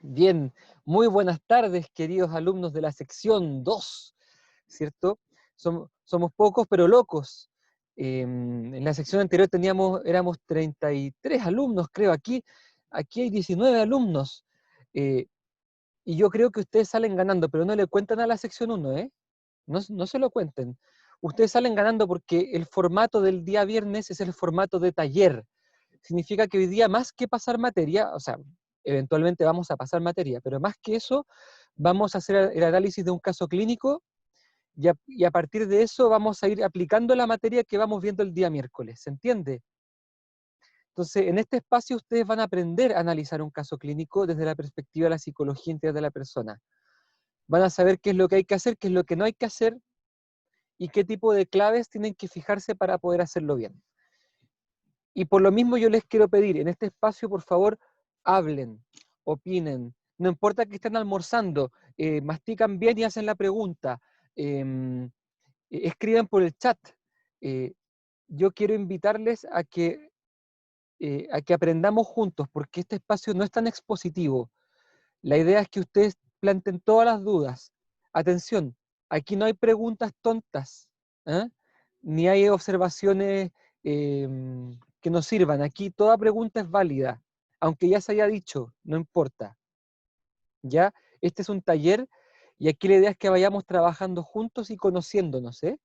Bien, muy buenas tardes, queridos alumnos de la sección 2, ¿cierto? Somos pocos, pero locos. En la sección anterior éramos 33 alumnos, creo. Aquí hay 19 alumnos. Eh, y yo creo que ustedes salen ganando, pero no le cuentan a la sección 1, ¿eh? No se lo cuenten. Ustedes salen ganando porque el formato del día viernes es el formato de taller. Significa que hoy día, más que pasar materia, o sea, eventualmente vamos a pasar materia, pero más que eso, vamos a hacer el análisis de un caso clínico y a partir de eso vamos a ir aplicando la materia que vamos viendo el día miércoles, ¿se entiende? Entonces, en este espacio ustedes van a aprender a analizar un caso clínico desde la perspectiva de la psicología integral de la persona. Van a saber qué es lo que hay que hacer, qué es lo que no hay que hacer y qué tipo de claves tienen que fijarse para poder hacerlo bien. Y por lo mismo yo les quiero pedir, en este espacio, por favor, hablen, opinen. No importa que estén almorzando, mastican bien y hacen la pregunta. Escriban por el chat. Eh, yo quiero invitarles a que aprendamos juntos, porque este espacio no es tan expositivo. La idea es que ustedes planten todas las dudas. Atención, aquí no hay preguntas tontas, ¿eh? Ni hay observaciones que nos sirvan. Aquí toda pregunta es válida, aunque ya se haya dicho, no importa. ¿Ya? Este es un taller y aquí la idea es que vayamos trabajando juntos y conociéndonos, ¿eh?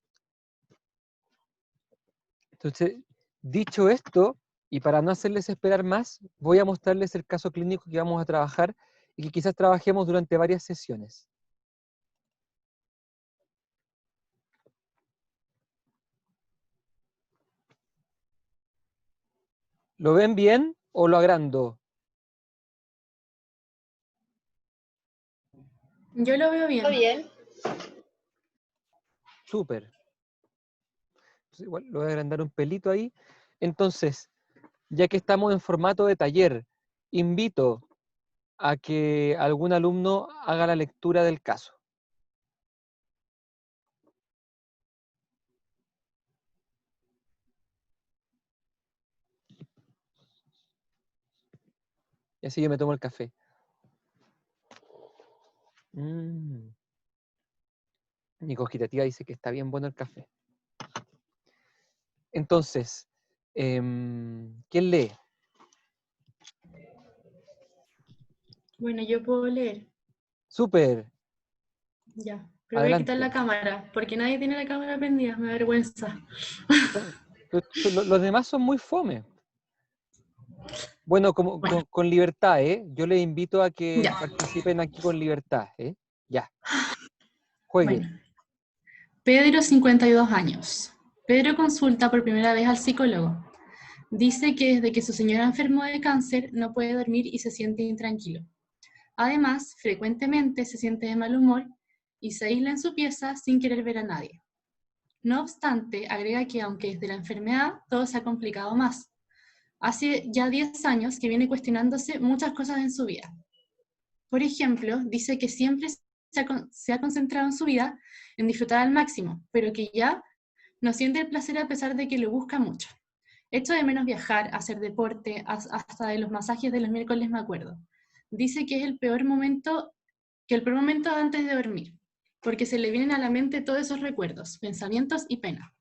Entonces, dicho esto, y para no hacerles esperar más, voy a mostrarles el caso clínico que vamos a trabajar y que quizás trabajemos durante varias sesiones. ¿Lo ven bien o lo agrando? Yo lo veo ¿Está bien. bien? Súper. Entonces, igual lo voy a agrandar un pelito ahí. Entonces, ya que estamos en formato de taller, invito a que algún alumno haga la lectura del caso. Y así yo me tomo el café. Mi cogitativa dice que está bien bueno el café. Entonces, ¿quién lee? Bueno, yo puedo leer. Súper, Ya. Pero voy a quitar la adelante. cámara, porque nadie tiene la cámara prendida, me da vergüenza. Los demás son muy fome. Bueno, Bueno, con libertad, ¿eh? Yo les invito a que ya. participen aquí con libertad, ¿eh? Ya, jueguen. Bueno. Pedro, 52 años. Pedro consulta por primera vez al psicólogo. Dice que desde que su señora enfermó de cáncer no puede dormir y se siente intranquilo. Además, frecuentemente se siente de mal humor y se aísla en su pieza sin querer ver a nadie. No obstante, agrega que aunque desde la enfermedad todo se ha complicado más. Hace ya 10 años que viene cuestionándose muchas cosas en su vida. Por ejemplo, dice que siempre se ha concentrado en su vida en disfrutar al máximo, pero que ya no siente el placer a pesar de que lo busca mucho. Echo de menos viajar, hacer deporte, hasta de los masajes de los miércoles me acuerdo. Dice que es el peor momento antes de dormir, porque se le vienen a la mente todos esos recuerdos, pensamientos y pena.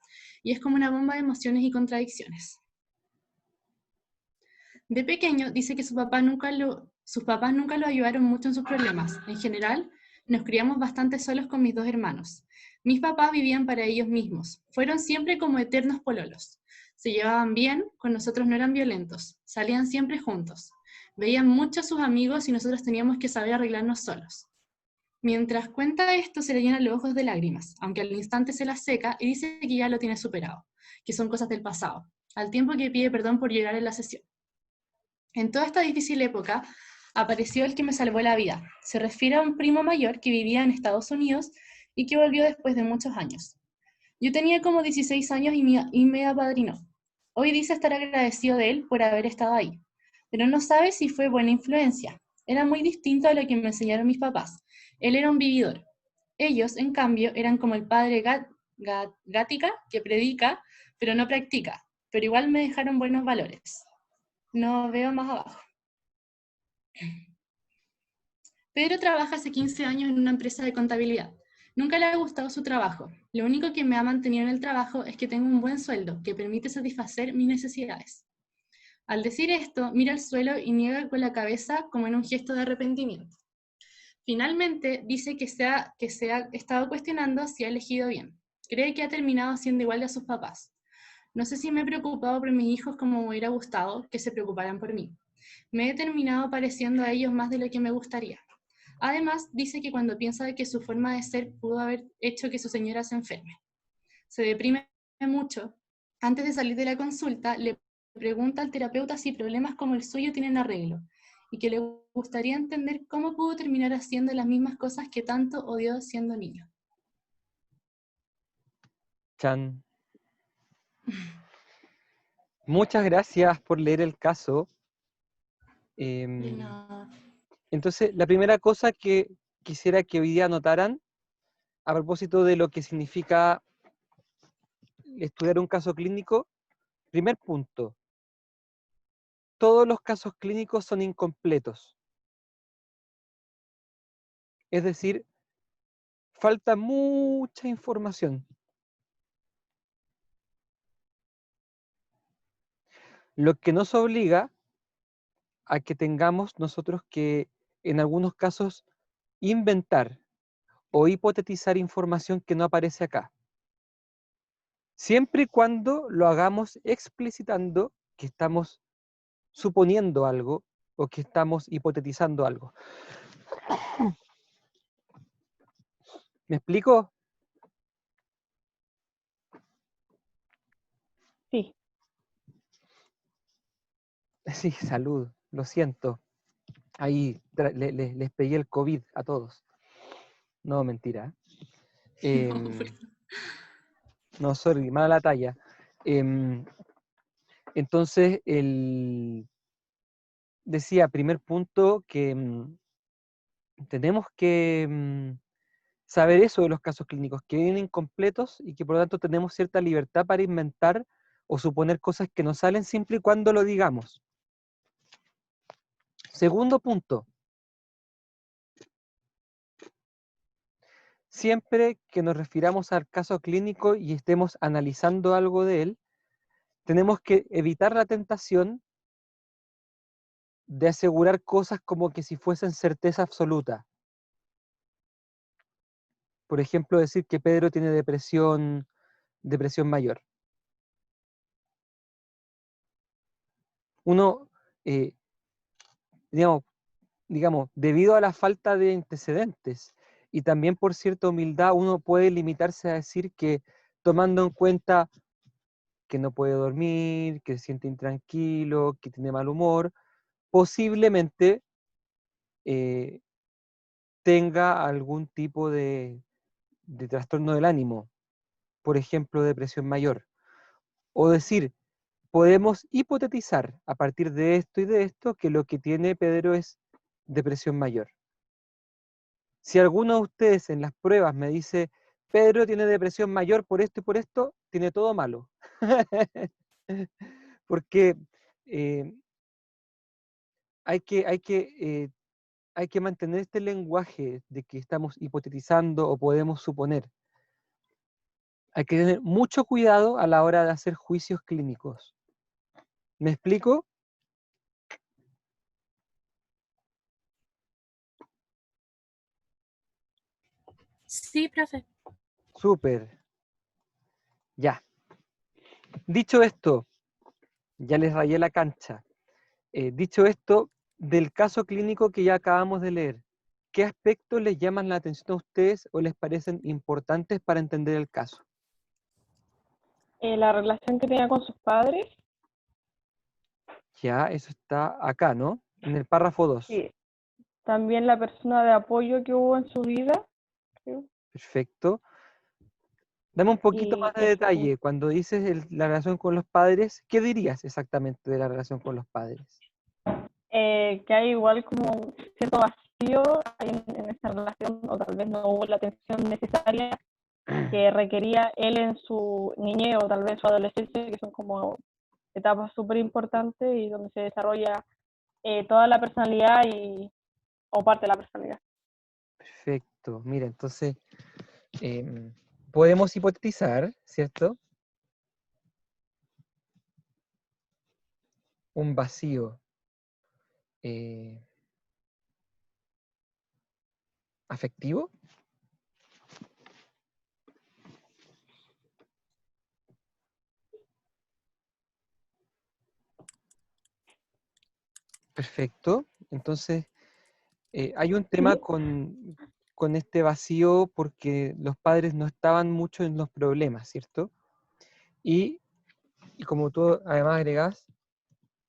Y es como una bomba de emociones y contradicciones. De pequeño dice que sus papás nunca lo ayudaron mucho en sus problemas. En general, nos criamos bastante solos con mis dos hermanos. Mis papás vivían para ellos mismos. Fueron siempre como eternos pololos. Se llevaban bien, con nosotros no eran violentos. Salían siempre juntos. Veían mucho a sus amigos y nosotros teníamos que saber arreglarnos solos. Mientras cuenta esto, se le llenan los ojos de lágrimas, aunque al instante se las seca y dice que ya lo tiene superado, que son cosas del pasado, al tiempo que pide perdón por llorar en la sesión. En toda esta difícil época apareció el que me salvó la vida. Se refiere a un primo mayor que vivía en Estados Unidos y que volvió después de muchos años. Yo tenía como 16 años y me apadrinó. Hoy dice estar agradecido de él por haber estado ahí, pero no sabe si fue buena influencia. Era muy distinto a lo que me enseñaron mis papás. Él era un vividor. Ellos, en cambio, eran como el padre Gatica, que predica, pero no practica. Pero igual me dejaron buenos valores. No veo más abajo. Pedro trabaja hace 15 años en una empresa de contabilidad. Nunca le ha gustado su trabajo. Lo único que me ha mantenido en el trabajo es que tengo un buen sueldo que permite satisfacer mis necesidades. Al decir esto, mira al suelo y niega con la cabeza como en un gesto de arrepentimiento. Finalmente, dice que se ha estado cuestionando si ha elegido bien. Cree que ha terminado siendo igual a sus papás. No sé si me he preocupado por mis hijos como me hubiera gustado que se preocuparan por mí. Me he terminado pareciendo a ellos más de lo que me gustaría. Además, dice que cuando piensa que su forma de ser pudo haber hecho que su señora se enferme. Se deprime mucho. Antes de salir de la consulta, le pregunta al terapeuta si problemas como el suyo tienen arreglo y que le gustaría entender cómo pudo terminar haciendo las mismas cosas que tanto odió siendo niño. Chan. Muchas gracias por leer el caso. De nada. Entonces, la primera cosa que quisiera que hoy día notaran, a propósito de lo que significa estudiar un caso clínico, primer punto, todos los casos clínicos son incompletos. Es decir, falta mucha información. Lo que nos obliga a que tengamos nosotros que, en algunos casos, inventar o hipotetizar información que no aparece acá. Siempre y cuando lo hagamos explicitando que estamos suponiendo algo o que estamos hipotetizando algo. ¿Me explico? Sí. Sí, salud, lo siento. Ahí les pegué el COVID a todos. No, mentira. No, sorry, mala la talla. Entonces, decía, primer punto, que tenemos que saber eso de los casos clínicos, que vienen incompletos y que por lo tanto tenemos cierta libertad para inventar o suponer cosas que no salen siempre y cuando lo digamos. Segundo punto, siempre que nos refiramos al caso clínico y estemos analizando algo de él, tenemos que evitar la tentación de asegurar cosas como que si fuesen certeza absoluta. Por ejemplo, decir que Pedro tiene depresión mayor. Uno, digamos, debido a la falta de antecedentes y también por cierta humildad, uno puede limitarse a decir que, tomando en cuenta que no puede dormir, que se siente intranquilo, que tiene mal humor, posiblemente tenga algún tipo de trastorno del ánimo, por ejemplo, depresión mayor. O decir, podemos hipotetizar a partir de esto y de esto que lo que tiene Pedro es depresión mayor. Si alguno de ustedes en las pruebas me dice, Pedro tiene depresión mayor por esto y por esto, tiene todo malo. Porque hay que mantener este lenguaje de que estamos hipotetizando o podemos suponer. Hay que tener mucho cuidado a la hora de hacer juicios clínicos. ¿Me explico? Sí, profe. Súper. Ya. Dicho esto, ya les rayé la cancha. Dicho esto, del caso clínico que ya acabamos de leer, ¿qué aspectos les llaman la atención a ustedes o les parecen importantes para entender el caso? La relación que tenía con sus padres. Ya, eso está acá, ¿no? En el párrafo 2. Sí. También la persona de apoyo que hubo en su vida, creo. Perfecto. Dame un poquito Y más de detalle. Cuando dices la relación con los padres, ¿qué dirías exactamente de la relación con los padres? Que hay igual como cierto vacío en esa relación, o tal vez no hubo la atención necesaria que requería él en su niñez o tal vez su adolescencia, que son como etapas súper importantes y donde se desarrolla toda la personalidad o parte de la personalidad. Perfecto. Mira, entonces podemos hipotetizar, ¿cierto? Un vacío afectivo. Perfecto. Entonces, hay un tema Sí, con este vacío porque los padres no estaban mucho en los problemas, ¿cierto? Y, y como tú además agregás,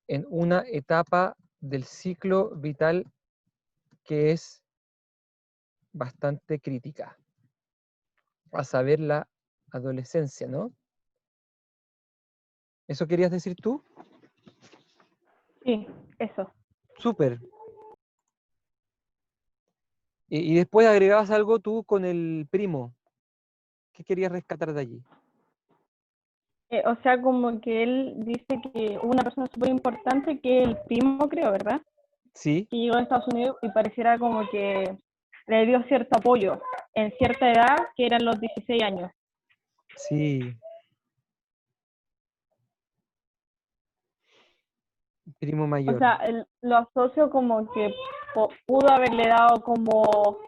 en una etapa del ciclo vital que es bastante crítica, a saber, la adolescencia, ¿no? ¿Eso querías decir tú? sí, eso. Súper. Y después agregabas algo tú con el primo. ¿Qué querías rescatar de allí? O sea, como que él dice que hubo una persona súper importante que el primo, creo, ¿verdad? Sí, Que llegó a Estados Unidos y pareciera como que le dio cierto apoyo en cierta edad, que eran los 16 años. sí, primo O mayor. sea, lo asocio como que pudo haberle dado como,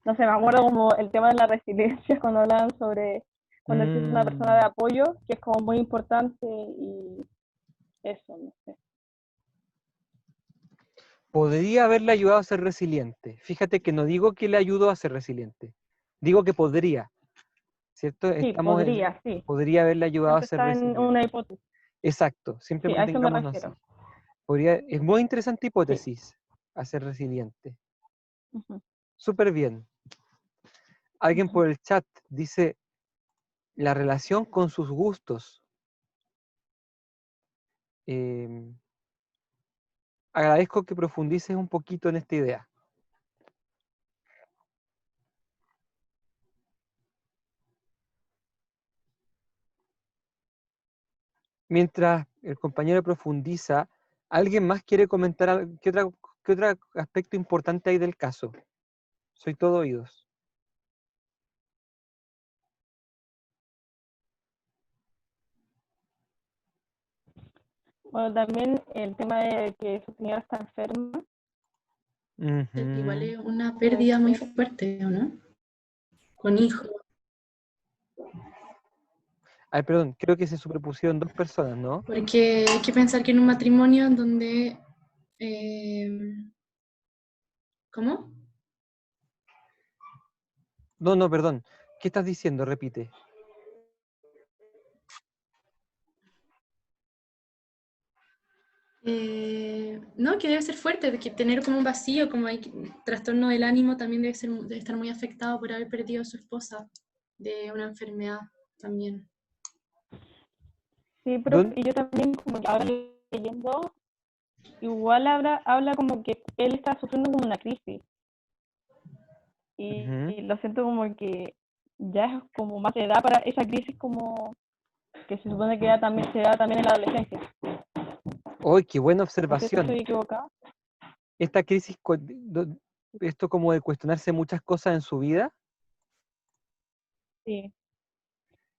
no sé, me acuerdo como el tema de la resiliencia cuando hablaban sobre cuando existe una persona de Mm, apoyo, que es como muy importante y eso, no sé. podría haberle ayudado a ser resiliente. Fíjate que no digo que le ayudó a ser resiliente. Digo que podría, ¿cierto? Sí, Estamos en, podría, sí. podría haberle ayudado a Siempre ser está en resiliente. una hipótesis. Exacto, siempre Sí, a eso me mantengámonos refiero. así. Podría, es muy interesante Sí. hipótesis a ser resiliente. Ujú, Súper bien. Alguien ujú. por el chat dice la relación con sus gustos. Em, agradezco que profundices un poquito en esta idea. Mientras el compañero profundiza, ¿alguien más quiere comentar qué otro aspecto importante hay del caso? Soy todo oídos. Bueno, también el tema de que su señora está enferma, Igual Ujú. es una puede pérdida muy ser. fuerte, ¿o no? Con hijos. Ay, perdón, creo que se superpusieron dos personas, ¿no? Porque hay que pensar que en un matrimonio en donde... eh, ¿cómo? No, no, perdón. ¿Qué estás diciendo? Repite. No, que debe ser fuerte, de que tener como un vacío, como hay trastorno del ánimo también debe estar muy afectado por haber perdido a su esposa de una enfermedad también. Sí, pero ¿Dónde? y yo también como que ahora leyendo, igual habla como que él está sufriendo como una crisis. Ujú. Y lo siento como que ya es como más de edad para esa crisis como que se supone que ya también se da también en la adolescencia. ¡Uy, qué buena No sé si observación! estoy equivocada. Esta crisis, esto como de cuestionarse muchas cosas en su vida, Sí,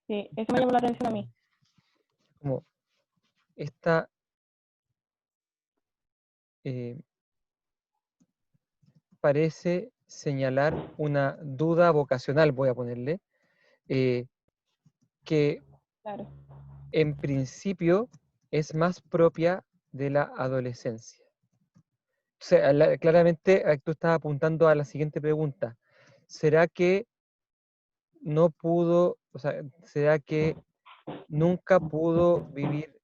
sí, eso me llamó la atención a mí. como esta eh, parece señalar una duda vocacional, voy a ponerle, eh, que Claro. en principio es más propia de la adolescencia. O sea, claramente tú estás apuntando a la siguiente pregunta. ¿Será que no pudo, o sea, será que nunca pudo vivir,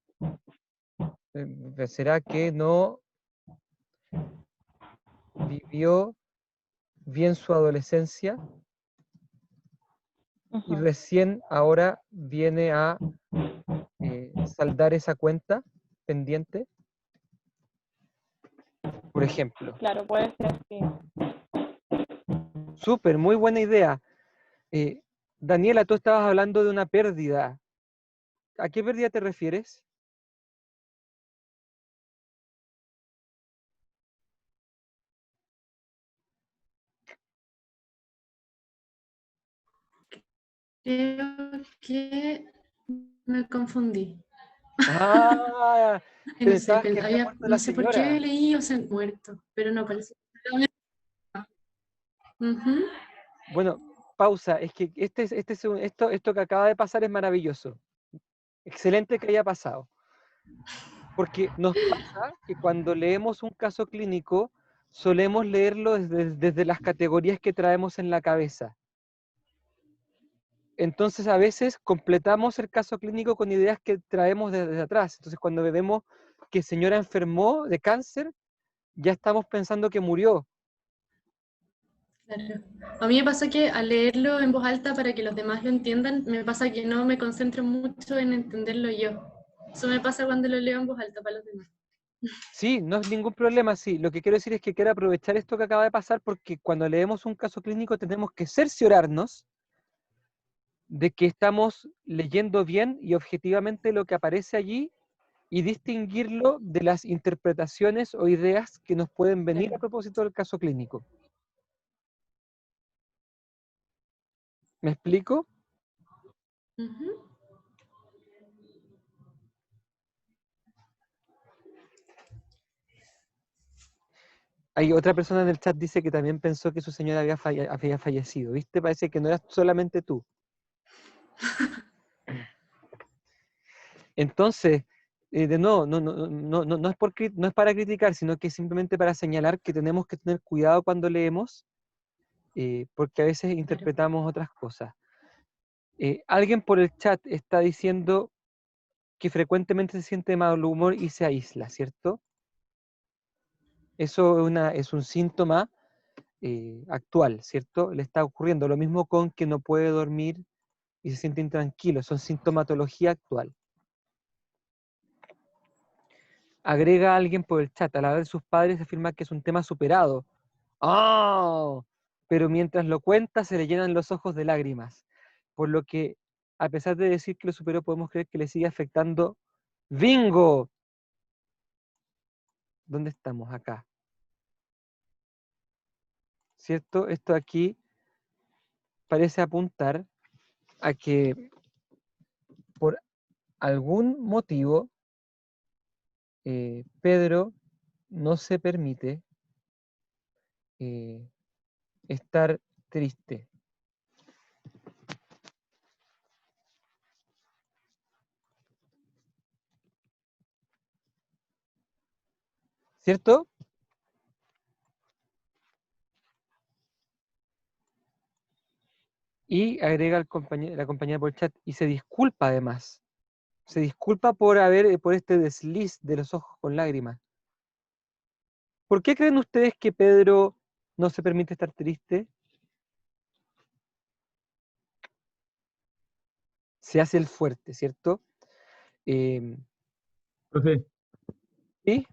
será que no vivió bien su adolescencia y Ujú. recién ahora viene a saldar esa cuenta pendiente? Por ejemplo. Claro, puede ser, sí. Súper, muy buena idea. Eh, Daniela, tú estabas hablando de una pérdida. ¿A qué pérdida te refieres? Creo que me confundí. Ah, No sé, pensabas que había muerto la no sé por qué señora. leí o se muerto, pero no parece. Ujú. Bueno, pausa, es que esto que acaba de pasar es maravilloso. Excelente que haya pasado. Porque nos pasa que cuando leemos un caso clínico, solemos leerlo desde las categorías que traemos en la cabeza. Entonces a veces completamos el caso clínico con ideas que traemos desde atrás. Entonces cuando vemos que señora enfermó de cáncer, ya estamos pensando que murió. Claro. A mí me pasa que al leerlo en voz alta para que los demás lo entiendan, me pasa que no me concentro mucho en entenderlo yo. Eso me pasa cuando lo leo en voz alta para los demás. Sí, no es ningún problema, sí. Lo que quiero decir es que quiero aprovechar esto que acaba de pasar porque cuando leemos un caso clínico tenemos que cerciorarnos de que estamos leyendo bien y objetivamente lo que aparece allí y distinguirlo de las interpretaciones o ideas que nos pueden venir a Claro. propósito del caso clínico. ¿Me explico? Ujú. Hay otra persona en el chat dice que también pensó que su señora había fallecido. ¿Viste? Parece que no eras solamente tú. Entonces, de nuevo, no es no es para criticar, sino que simplemente para señalar que tenemos que tener cuidado cuando leemos, porque a veces Claro. interpretamos otras cosas. Alguien por el chat está diciendo que frecuentemente se siente de mal humor y se aísla, ¿cierto? Eso es un síntoma actual, ¿cierto? Le está ocurriendo lo mismo con que no puede dormir y se siente intranquilo, son sintomatología actual. Agrega a alguien por el chat, al hablar de sus padres afirma que es un tema superado. ¡Oh! Pero mientras lo cuenta se le llenan los ojos de lágrimas, por lo que a pesar de decir que lo superó podemos creer que le sigue afectando. ¡Bingo! ¿Dónde estamos? Acá. ¿Cierto? Esto aquí parece apuntar a que por algún motivo Pedro no se permite eh, estar triste. ¿Cierto? Y agrega la compañera por el chat y se disculpa además. Se disculpa por este desliz de los ojos con lágrimas. ¿Por qué creen ustedes que Pedro no se permite estar triste? Se hace el fuerte, ¿cierto? Eh, Profe, ¿Sí?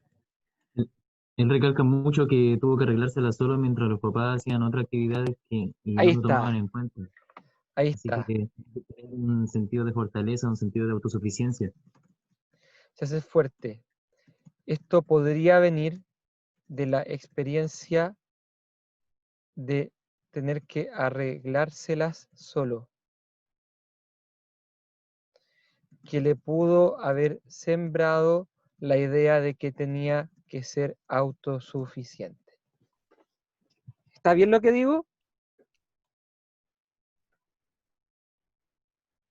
él recalca mucho que tuvo que arreglársela solo mientras los papás hacían otras actividades y Ahí no lo tomaban está, en cuenta. ahí Así que está. tiene un sentido de fortaleza, un sentido de autosuficiencia. Se hace fuerte. Esto podría venir de la experiencia de tener que arreglárselas solo, que le pudo haber sembrado la idea de que tenía que ser autosuficiente. ¿Está bien lo que digo?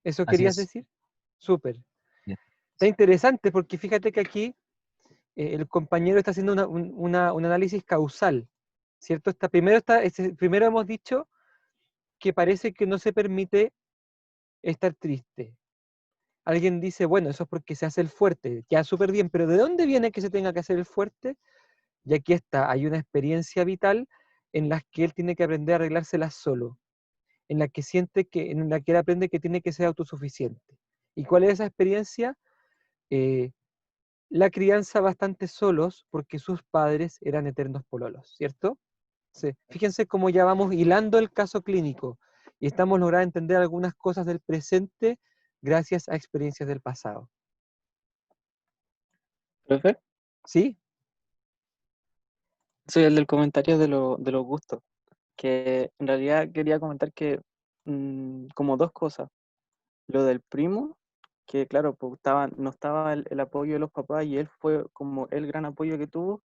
¿Eso Así querías es. decir? Súper. Ya. Está interesante porque fíjate que aquí el compañero está haciendo un análisis causal, ¿cierto? Primero hemos dicho que parece que no se permite estar triste. Alguien dice, bueno, eso es porque se hace el fuerte, ya súper bien, pero ¿de dónde viene que se tenga que hacer el fuerte? Y aquí está, hay una experiencia vital en la que él tiene que aprender a arreglárselas solo, en la que él aprende que tiene que ser autosuficiente. ¿Y cuál es esa experiencia? Eh, la crianza bastante solos porque sus padres eran eternos pololos, ¿cierto? Sí. Fíjense cómo ya vamos hilando el caso clínico y estamos logrando entender algunas cosas del presente gracias a experiencias del pasado. Profe, ¿Sí? soy el del comentario de los gustos, que en realidad quería comentar que como dos cosas. Lo del primo, que claro, pues no estaba el apoyo de los papás y él fue como el gran apoyo que tuvo,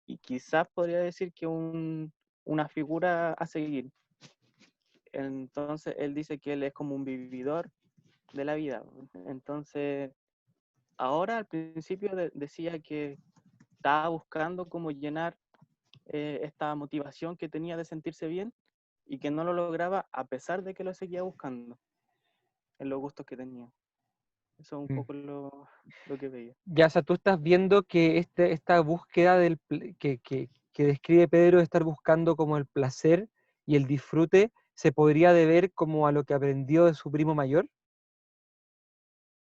y quizás podría decir que una figura a seguir. Entonces él dice que él es como un vividor de la vida. Entonces, ahora al principio decía que estaba buscando cómo llenar esta motivación que tenía de sentirse bien y que no lo lograba a pesar de que lo seguía buscando en los gustos que tenía. Eso es un poco lo que veía. Ya, o sea, tú estás viendo que esta búsqueda que describe Pedro de estar buscando como el placer y el disfrute, ¿se podría deber como a lo que aprendió de su primo mayor?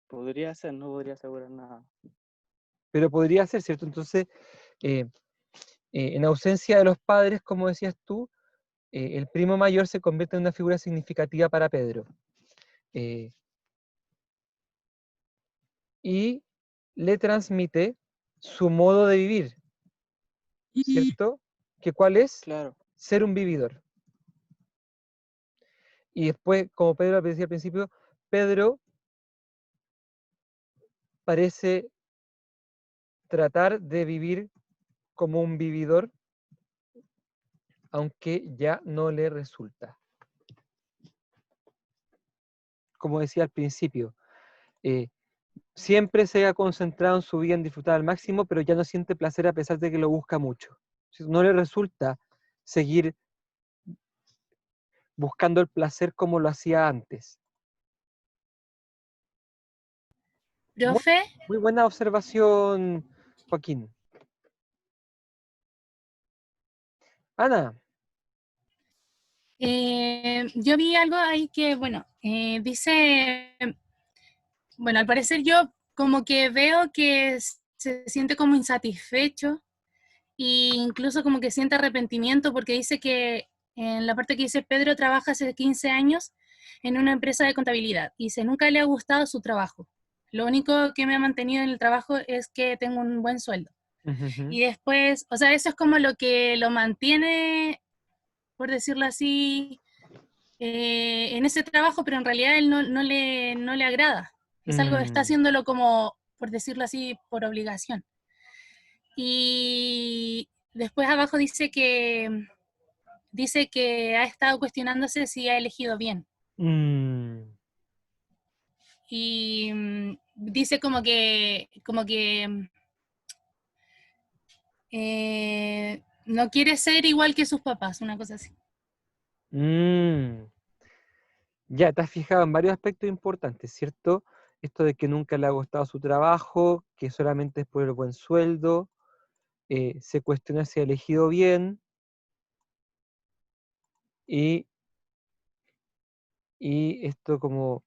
Podría ser, no podría asegurar nada. Pero podría ser, ¿cierto? Entonces, en ausencia de los padres, como decías tú, el primo mayor se convierte en una figura significativa para Pedro. Y le transmite su modo de vivir, ¿cierto? ¿Que cuál es? Claro. Ser un vividor. Y después, como Pedro decía al principio, Pedro parece tratar de vivir como un vividor, aunque ya no le resulta. Como decía al principio, siempre se ha concentrado en su vida en disfrutar al máximo, pero ya no siente placer a pesar de que lo busca mucho. No le resulta seguir buscando el placer como lo hacía antes. Profe, Muy buena observación, Joaquín. Ana. yo vi algo ahí que, bueno, dice, bueno, al parecer yo como que veo que se siente como insatisfecho e incluso como que siente arrepentimiento porque dice que en la parte que dice Pedro trabaja hace 15 años en una empresa de contabilidad y dice nunca le ha gustado su trabajo. Lo único que me ha mantenido en el trabajo es que tengo un buen sueldo. Uh-huh. Y después, o sea, eso es como lo que lo mantiene, por decirlo así, en ese trabajo, pero en realidad él no le agrada. Es algo que está haciéndolo como, por decirlo así, por obligación. Y después abajo dice que ha estado cuestionándose si ha elegido bien. Y dice como que no quiere ser igual que sus papás, una cosa así. Ya, te has fijado en varios aspectos importantes, ¿cierto? Esto de que nunca le ha gustado su trabajo, que solamente es por el buen sueldo, se cuestiona si ha elegido bien, y esto como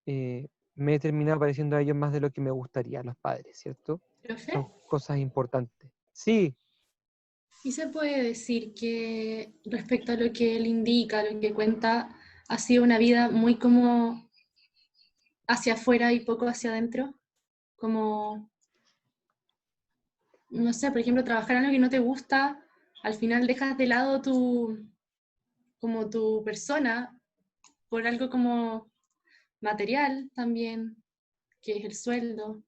me he terminado pareciendo a ellos más de lo que me gustaría, a los padres, ¿cierto? ¿Profe? Son cosas importantes. Sí. Y se puede decir que respecto a lo que él indica, lo que cuenta, ha sido una vida muy como hacia afuera y poco hacia adentro, como, no sé, por ejemplo, trabajar en algo que no te gusta, al final dejas de lado como tu persona por algo como material también, que es el sueldo.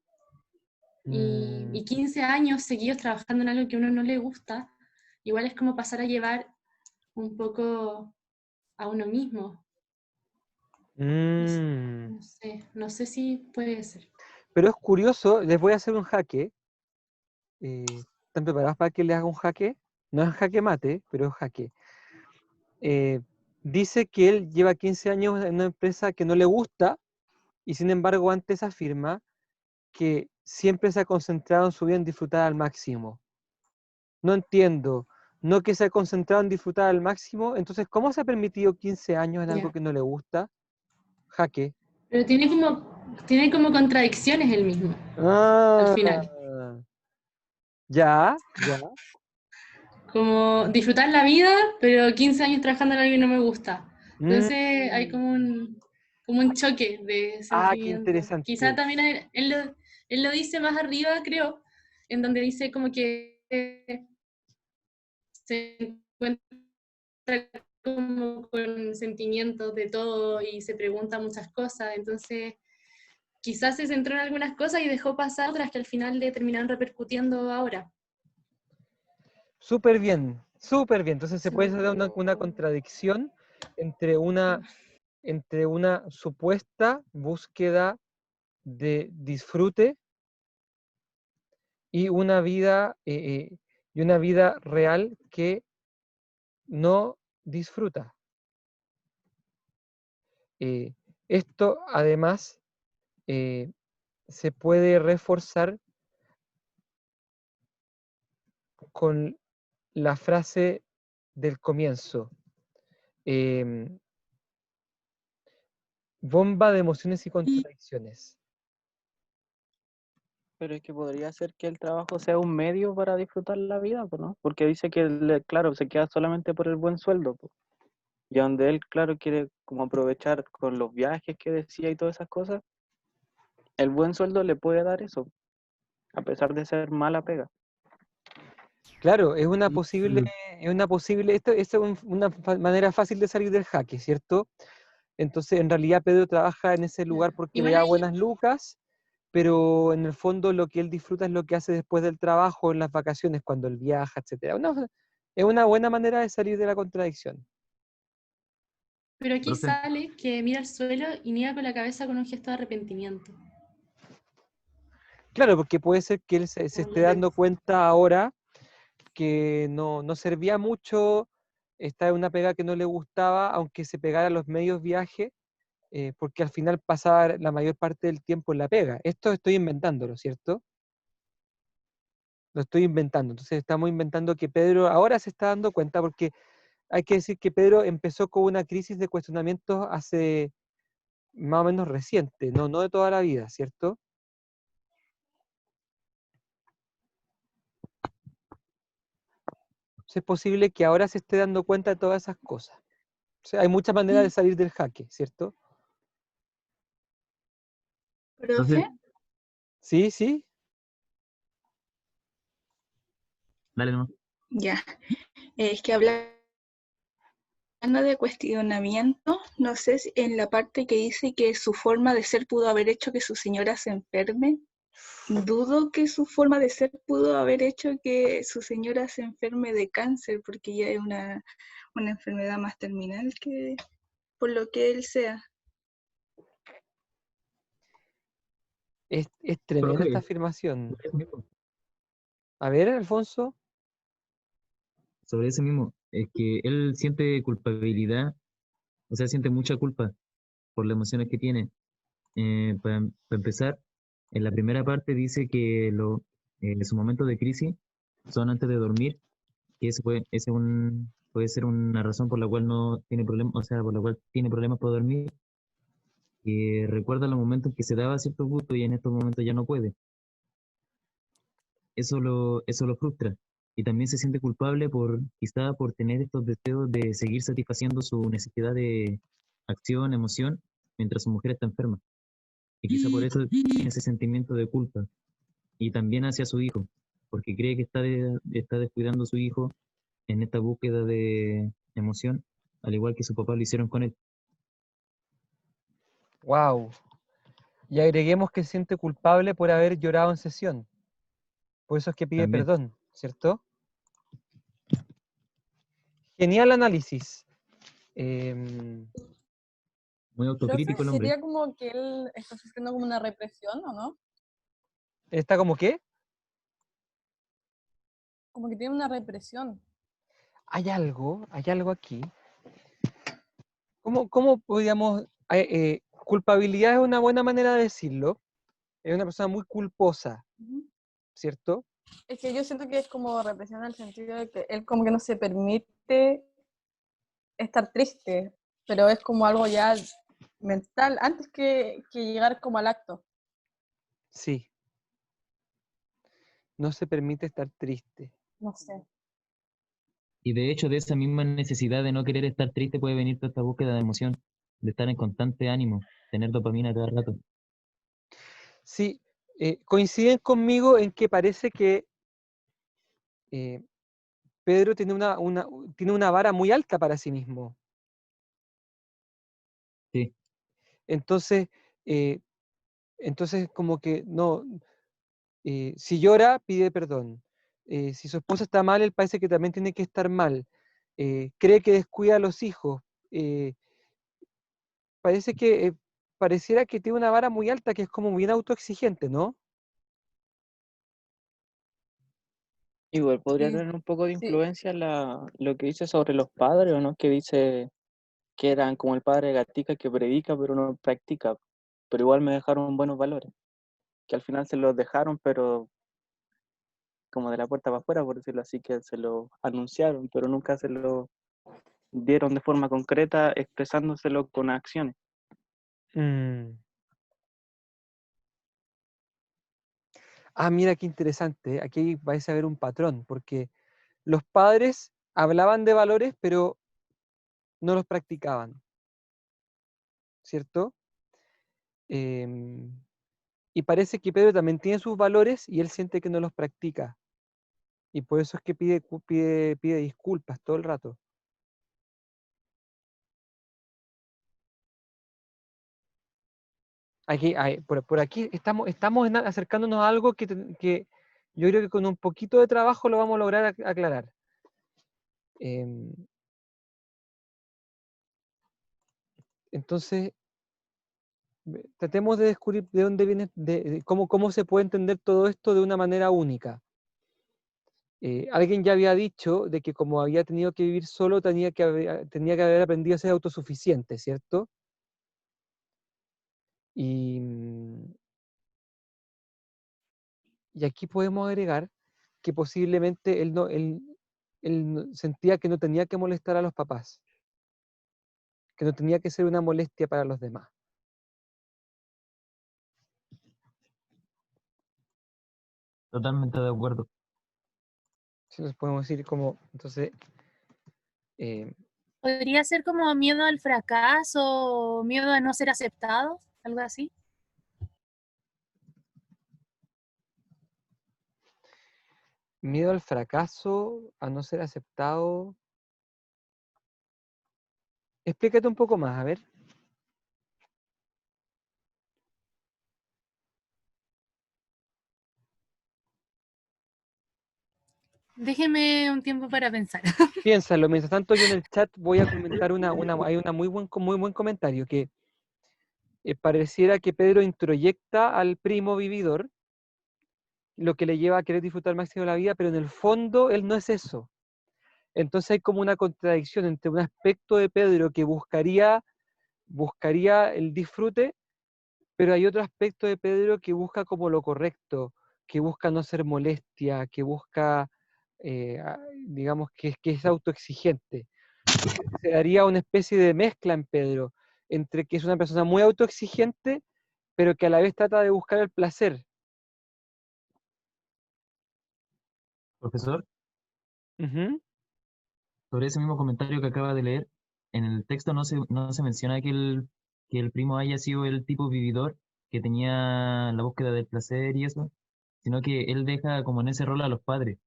Y 15 años seguidos trabajando en algo que a uno no le gusta, igual es como pasar a llevar un poco a uno mismo. No sé si puede ser. Pero es curioso, les voy a hacer un jaque. ¿Están preparados para que les haga un jaque? No es jaque mate, pero es jaque. Dice que él lleva 15 años en una empresa que no le gusta y sin embargo antes afirma que siempre se ha concentrado en su vida en disfrutar al máximo. No entiendo. No que se ha concentrado en disfrutar al máximo, entonces ¿cómo se ha permitido 15 años en algo que no le gusta? Jaque. Pero tiene como contradicciones el mismo, al final. Ya, ya. Como disfrutar la vida, pero 15 años trabajando en algo que no me gusta. Entonces hay como un choque de Qué sentimientos. interesante. Quizá también él lo dice más arriba, creo, en donde dice como que se encuentra como con sentimientos de todo y se pregunta muchas cosas, entonces quizás se centró en algunas cosas y dejó pasar otras que al final le terminaron repercutiendo ahora. Súper bien, súper bien. Entonces se Sí. puede dar una contradicción entre entre una supuesta búsqueda de disfrute y y una vida real que no disfruta. Eh, Esto además se puede reforzar con la frase del comienzo. em, Bomba de emociones y contradicciones. Pero es que podría ser que el trabajo sea un medio para disfrutar la vida, pues, ¿no? Porque dice que, claro, se queda solamente por el buen sueldo, pues. Y donde él, claro, quiere como aprovechar con los viajes que decía y todas esas cosas, el buen sueldo le puede dar eso, a pesar de ser mala pega. Claro, es una posible, esto es manera fácil de salir del jaque, ¿cierto? Entonces, en realidad Pedro trabaja en ese lugar porque le Igual da ahí, buenas lucas, pero en el fondo lo que él disfruta es lo que hace después del trabajo, en las vacaciones, cuando él viaja, etc. Es una buena manera de salir de la contradicción. pero aquí Profe, sale que mira al suelo y niega con la cabeza con un gesto de arrepentimiento. Claro, porque puede ser que él se Como esté lo dando cuenta ahora que no servía mucho, está en una pega que no le gustaba, aunque se pegara a los medios viajes, porque al final pasaba la mayor parte del tiempo en la pega. Esto estoy inventándolo, ¿cierto? Lo estoy inventando. Entonces estamos inventando que Pedro ahora se está dando cuenta, porque hay que decir que Pedro empezó con una crisis de cuestionamientos hace más o menos reciente, no de toda la vida, ¿cierto? Entonces es posible que ahora se esté dando cuenta de todas esas cosas. O sea, hay muchas maneras de salir del jaque, ¿cierto? Profe, profe, Sí, sí. dale nomás. ya, es que hablando de cuestionamiento, no sé si en la parte que dice que su forma de ser pudo haber hecho que su señora se enferme, dudo que su forma de ser pudo haber hecho que su señora se enferme de cáncer, porque ya es una enfermedad más terminal que por lo que él sea. Es tremenda esta Profe, afirmación. sobre eso mismo, A ver, Alfonso. sobre eso mismo, es que él siente culpabilidad, o sea, siente mucha culpa por las emociones que tiene. Para empezar, en la primera parte dice que su momento de crisis son antes de dormir, que puede ser una razón por la cual no tiene problemas, o sea, por la cual tiene problemas para dormir, que recuerda los momentos en que se daba ciertos gustos y en estos momentos ya no puede. Eso lo frustra. Y también se siente culpable quizá por tener estos deseos de seguir satisfaciendo su necesidad de acción, emoción, mientras su mujer está enferma. Y quizá por eso tiene ese sentimiento de culpa. Y también hacia su hijo, porque cree que está descuidando a su hijo en esta búsqueda de emoción, al igual que su papá lo hicieron con él. Wow. Y agreguemos que se siente culpable por haber llorado en sesión. Por eso es que pide También, perdón, ¿cierto? Genial análisis. Em, muy autocrítico profe, el hombre. sería como que él está sufriendo como una represión, ¿o no? ¿Está como qué? Como que tiene una represión. Hay algo aquí. ¿Cómo podríamos... culpabilidad es una buena manera de decirlo. Es una persona muy culposa, Ujú. ¿cierto? Es que yo siento que es como represión en el sentido de que él como que no se permite estar triste, pero es como algo ya mental, antes que llegar como al acto. Sí. No se permite estar triste. No sé. Y de hecho, de esa misma necesidad de no querer estar triste puede venir toda esta búsqueda de emoción, de estar en constante ánimo, tener dopamina cada rato. Sí, coinciden conmigo en que parece que eh, Pedro tiene una vara muy alta para sí mismo. Sí, Entonces, eh, como que no, si llora, pide perdón. Si su esposa está mal, él parece que también tiene que estar mal. Cree que descuida a los hijos. eh, parece que pareciera que tiene una vara muy alta, que es como bien autoexigente, ¿no? Igual podría Sí, tener un poco de sí. influencia lo que dice sobre los padres, ¿o no? Que dice que eran como el padre de Gatica que predica pero no practica, pero igual me dejaron buenos valores, que al final se los dejaron, pero como de la puerta para afuera, por decirlo así, que se lo anunciaron, pero nunca se lo dieron de forma concreta, expresándoselo con acciones. Mm. Ah, mira qué interesante. Aquí vais a ver un patrón, porque los padres hablaban de valores, pero no los practicaban, ¿cierto? Em, y parece que Pedro también tiene sus valores y él siente que no los practica. Y por eso es que pide disculpas todo el rato. Por aquí estamos acercándonos a algo que yo creo que con un poquito de trabajo lo vamos a lograr aclarar. Em, entonces, tratemos de descubrir de dónde viene, de cómo se puede entender todo esto de una manera única. Alguien ya había dicho de que como había tenido que vivir solo, tenía que haber aprendido a ser autosuficiente, ¿cierto? Y, y aquí podemos agregar que posiblemente sentía que no tenía que molestar a los papás, que no tenía que ser una molestia para los demás. totalmente de acuerdo. Entonces podemos decir como, entonces, eh, ¿Podría ser como miedo al fracaso, miedo a no ser aceptado, algo así? miedo al fracaso, a no ser aceptado. Explícate un poco más, a ver. Déjeme un tiempo para pensar. Piénsalo, mientras tanto yo en el chat voy a comentar hay muy buen comentario, que pareciera que Pedro introyecta al primo vividor, lo que le lleva a querer disfrutar al máximo de la vida, pero en el fondo él no es eso. Entonces hay como una contradicción entre un aspecto de Pedro que buscaría el disfrute, pero hay otro aspecto de Pedro que busca como lo correcto, que busca no ser molestia, que busca, digamos, que es autoexigente. Se daría una especie de mezcla en Pedro, entre que es una persona muy autoexigente, pero que a la vez trata de buscar el placer. Profesor, Ujú. sobre ese mismo comentario que acaba de leer, en el texto no se menciona que el primo haya sido el tipo vividor que tenía la búsqueda del placer y eso, sino que él deja como en ese rol a los padres.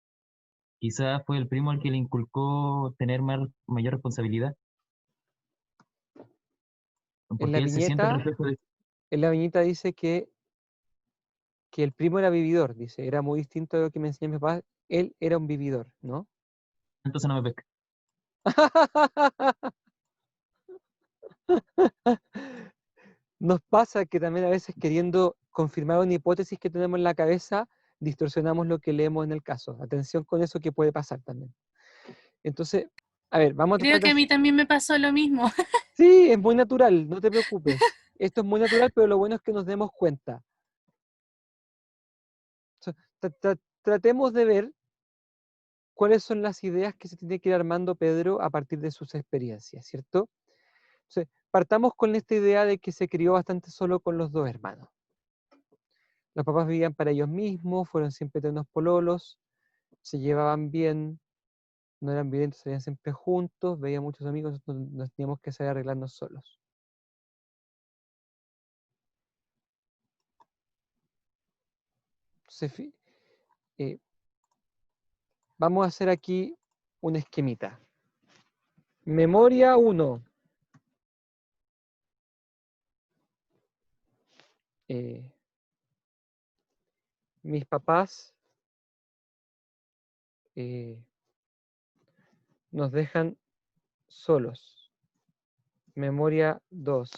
Quizás fue el primo el que le inculcó tener mayor responsabilidad, En la porque él se siente el viñeta, reflejo de... en la viñeta dice que el primo era vividor, dice, era muy distinto a lo que me enseñó mi papá, él era un vividor, ¿no? Entonces no me pesca. Nos pasa que también a veces queriendo confirmar una hipótesis que tenemos en la cabeza, distorsionamos lo que leemos en el caso. Atención con eso que puede pasar también. Entonces, a ver, vamos a Creo tratar que de... a mí también me pasó lo mismo. Sí, es muy natural, no te preocupes. Esto es muy natural, pero lo bueno es que nos demos cuenta. So, tratemos de ver cuáles son las ideas que se tiene que ir armando Pedro a partir de sus experiencias, ¿cierto? Entonces, partamos con esta idea de que se crió bastante solo con los dos hermanos. Los papás vivían para ellos mismos, fueron siempre eternos pololos, se llevaban bien, no eran violentos, salían siempre juntos, veía muchos amigos, nos teníamos que saber arreglarnos solos. Entonces, vamos a hacer aquí un esquemita. Memoria 1. Mis papás nos dejan solos. Memoria 2.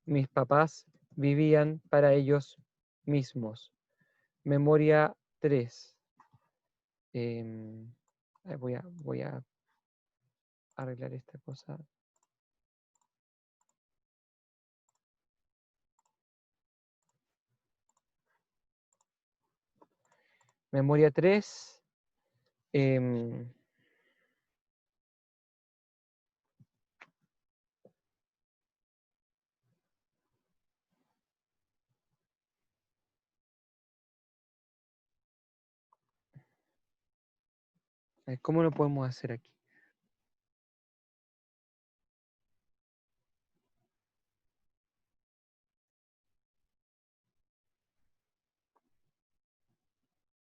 Mis papás vivían para ellos mismos. Memoria 3. Voy a arreglar esta cosa. Memoria 3. ¿Cómo lo podemos hacer aquí?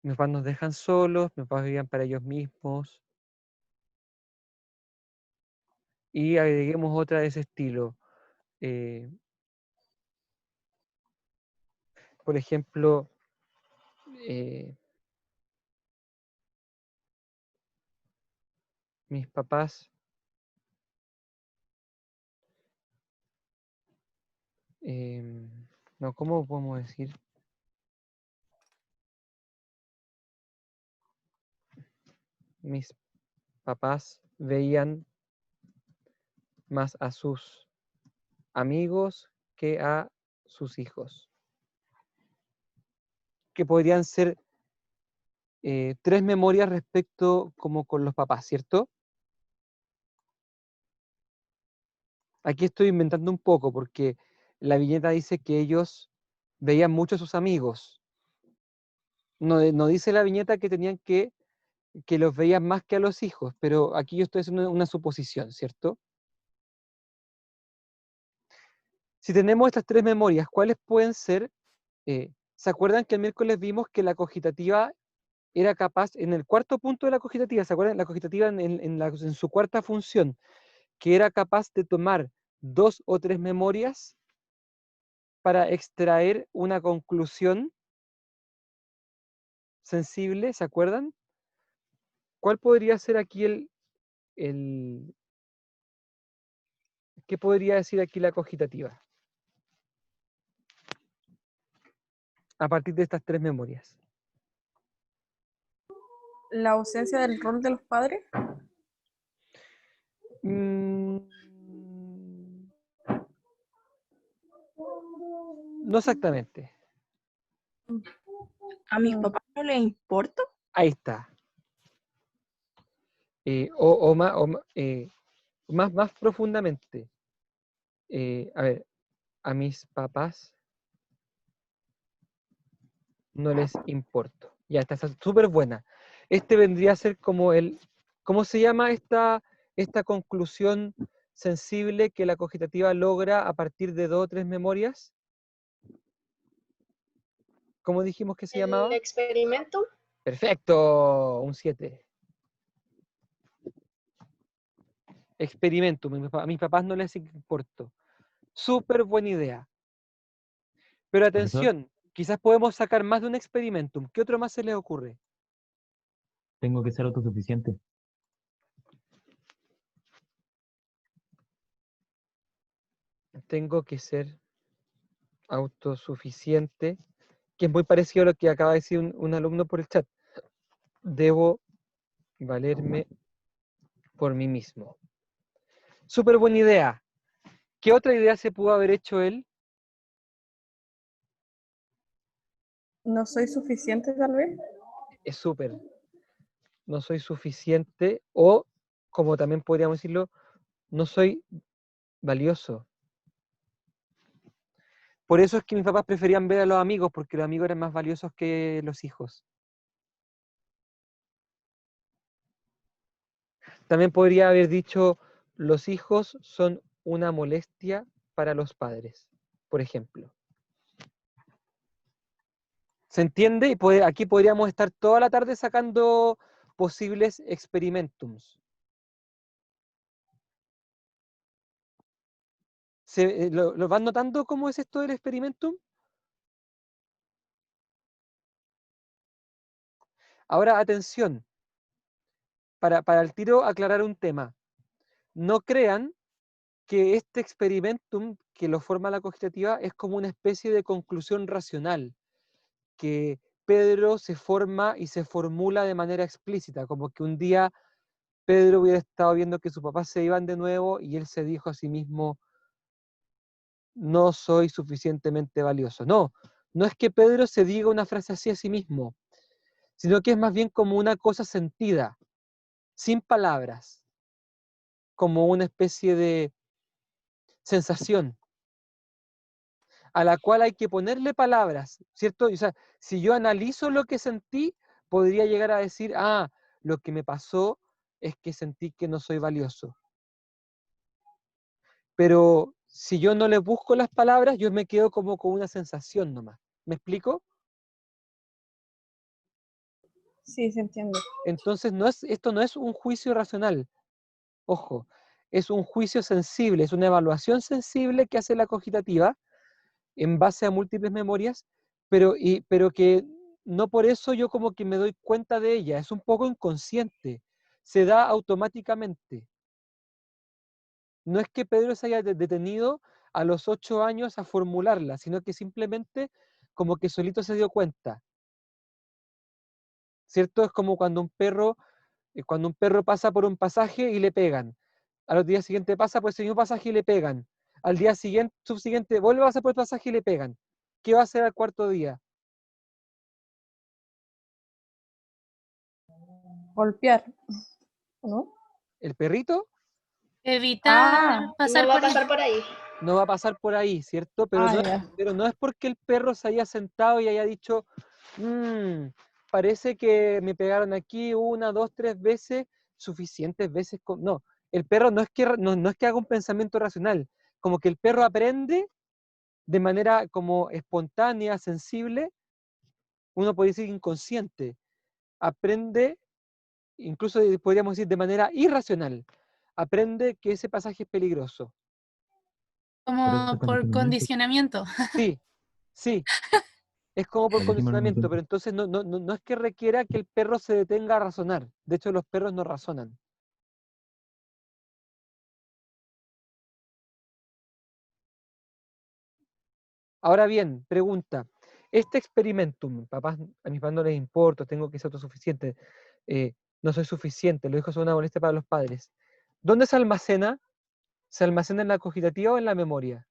Mis papás nos dejan solos, mis papás vivían para ellos mismos. Y agreguemos otra de ese estilo. Por ejemplo, mis papás no, ¿cómo podemos decir? Mis papás veían más a sus amigos que a sus hijos. Que podrían ser 3 memorias respecto como con los papás, ¿cierto? Aquí estoy inventando un poco porque la viñeta dice que ellos veían mucho a sus amigos. No dice la viñeta que tenían que los veían más que a los hijos, pero aquí yo estoy haciendo una suposición, ¿cierto? Si tenemos estas 3 memorias, ¿cuáles pueden ser? ¿Se acuerdan que el miércoles vimos que la cogitativa era capaz, en el cuarto punto de la cogitativa, ¿se acuerdan? La cogitativa en su cuarta función, que era capaz de tomar 2 o 3 memorias para extraer una conclusión sensible, ¿se acuerdan? ¿Cuál podría ser aquí qué podría decir aquí la cogitativa? A partir de estas 3 memorias. La ausencia del rol de los padres. No exactamente. ¿A mis papás no les importa? Ahí está. Más profundamente. A ver, a mis papás no les importo. Ya está súper buena. Este vendría a ser como ¿cómo se llama esta conclusión sensible que la cogitativa logra a partir de 2 o 3 memorias? ¿Cómo dijimos que se llamaba? El experimento. Perfecto, un 7. Experimento, a mis papás no les importo. Súper buena idea. Pero atención, quizás podemos sacar más de un experimentum. ¿Qué otro más se les ocurre? Tengo que ser autosuficiente. Tengo que ser autosuficiente, que es muy parecido a lo que acaba de decir un alumno por el chat. Debo valerme por mí mismo. Súper buena idea. ¿Qué otra idea se pudo haber hecho él? No soy suficiente, tal vez. Es súper. No soy suficiente o, como también podríamos decirlo, no soy valioso. Por eso es que mis papás preferían ver a los amigos, porque los amigos eran más valiosos que los hijos. También podría haber dicho, los hijos son una molestia para los padres, por ejemplo. ¿Se entiende? Y aquí podríamos estar toda la tarde sacando posibles experimentums. ¿Lo van notando cómo es esto del experimentum? Ahora, atención, para el tiro aclarar un tema. No crean que este experimentum que lo forma la cogitativa es como una especie de conclusión racional, que Pedro se forma y se formula de manera explícita, como que un día Pedro hubiera estado viendo que sus papás se iban de nuevo y él se dijo a sí mismo, no soy suficientemente valioso. No, no es que Pedro se diga una frase así a sí mismo, sino que es más bien como una cosa sentida, sin palabras, como una especie de sensación a la cual hay que ponerle palabras, ¿cierto? O sea, si yo analizo lo que sentí, podría llegar a decir, lo que me pasó es que sentí que no soy valioso. Pero si yo no le busco las palabras, yo me quedo como con una sensación nomás. ¿Me explico? Sí, se entiende. Entonces, esto no es un juicio racional, ojo, es un juicio sensible, es una evaluación sensible que hace la cogitativa en base a múltiples memorias, pero que no por eso yo como que me doy cuenta de ella, es un poco inconsciente, se da automáticamente. No es que Pedro se haya detenido a los 8 años a formularla, sino que simplemente como que solito se dio cuenta, ¿cierto? Es como cuando un perro pasa por un pasaje y le pegan. Al día siguiente pasa por ese mismo pasaje y le pegan. Al día siguiente, subsiguiente, vuelve a pasar por el pasaje y le pegan. ¿Qué va a hacer al cuarto día? Golpear, ¿no? ¿El perrito? Evitar Ah, pasar No va a por ahí. pasar por ahí. No va a pasar por ahí, ¿cierto? Pero ya. pero no es porque el perro se haya sentado y haya dicho, parece que me pegaron aquí 1, 2, 3 veces, suficientes veces. No, el perro no es que haga un pensamiento racional, como que el perro aprende de manera como espontánea, sensible, uno puede decir inconsciente, aprende, incluso podríamos decir de manera irracional, aprende que ese pasaje es peligroso. Por eso Como por condicionamiento, condicionamiento. Sí, sí, es como por lo dijimos al mismo condicionamiento, tiempo. pero entonces no es que requiera que el perro se detenga a razonar. De hecho, los perros no razonan. Ahora bien, pregunta. Este experimentum, papás, a mis padres no les importa, tengo que ser autosuficiente, no soy suficiente, los hijos son una molestia para los padres. ¿Dónde se almacena? ¿Se almacena en la cogitativa o en la memoria?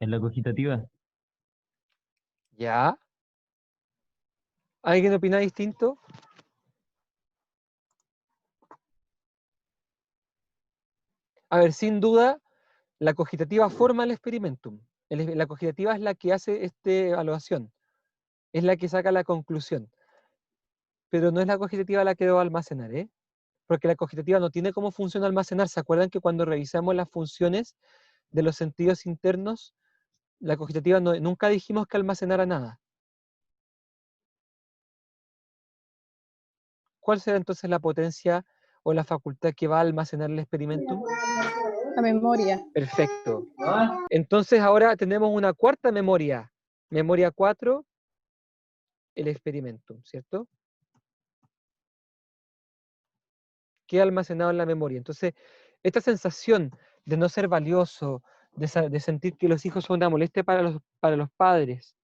En la cogitativa, ¿Ya? ¿Alguien opina distinto? A ver, sin duda, la cogitativa forma el experimentum. La cogitativa es la que hace esta evaluación, es la que saca la conclusión, pero no es la cogitativa la que debo almacenar, ¿eh? Porque la cogitativa no tiene cómo funciona almacenar. ¿Se acuerdan que cuando revisamos las funciones de los sentidos internos, la cogitativa nunca dijimos que almacenara nada? ¿Cuál será entonces la potencia o la facultad que va a almacenar el experimentum? La memoria. Perfecto. Entonces ahora tenemos una cuarta memoria. Memoria 4, el experimentum, ¿cierto? Queda almacenado en la memoria. Entonces, esta sensación de no ser valioso, de sentir que los hijos son una molestia para los padres,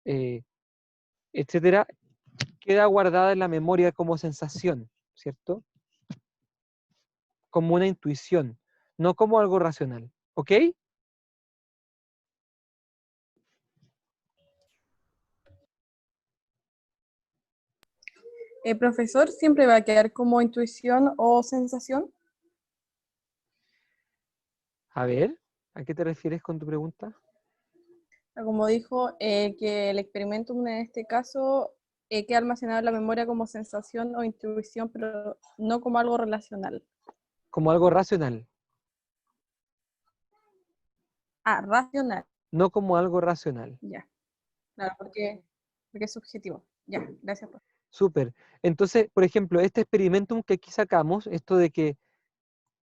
eh, etcétera, queda guardada en la memoria como sensación, ¿cierto? Como una intuición, no como algo racional. ¿Ok? ¿El profesor siempre va a quedar como intuición o sensación? A ver, ¿a qué te refieres con tu pregunta? Como dijo, que el experimento en este caso queda almacenado en la memoria como sensación o intuición, pero no como algo relacional. Como algo racional, Ah, racional, no como algo racional. ya. Claro, porque es subjetivo. Ya, gracias. Súper. Entonces, por ejemplo, este experimentum que aquí sacamos, esto de que,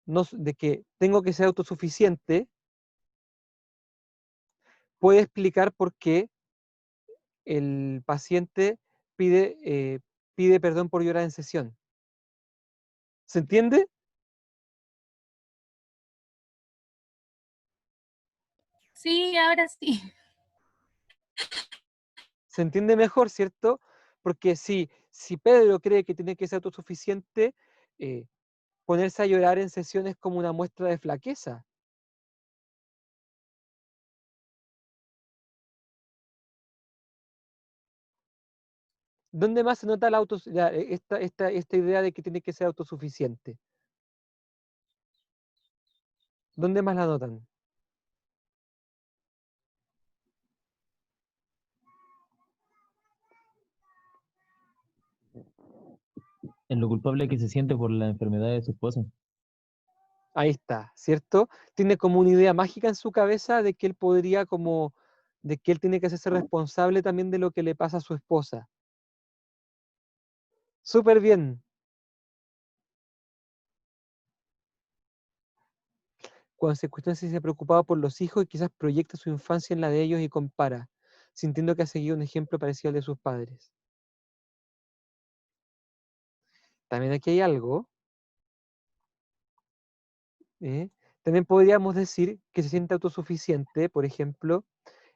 de que tengo que ser autosuficiente, puede explicar por qué el paciente pide perdón por llorar en sesión. ¿Se entiende? Sí, ahora sí. Se entiende mejor, ¿cierto? Porque si Pedro cree que tiene que ser autosuficiente, eh, ponerse a llorar en sesión es como una muestra de flaqueza. ¿Dónde más se nota esta idea de que tiene que ser autosuficiente? ¿Dónde más la notan? En lo culpable que se siente por la enfermedad de su esposa. Ahí está, ¿cierto? Tiene como una idea mágica en su cabeza de que él podría de que él tiene que hacerse responsable también de lo que le pasa a su esposa. Súper bien. Cuando se cuestiona si se preocupaba por los hijos y quizás proyecta su infancia en la de ellos y compara, sintiendo que ha seguido un ejemplo parecido al de sus padres. También aquí hay algo. ¿Eh? También podríamos decir que se siente autosuficiente, por ejemplo,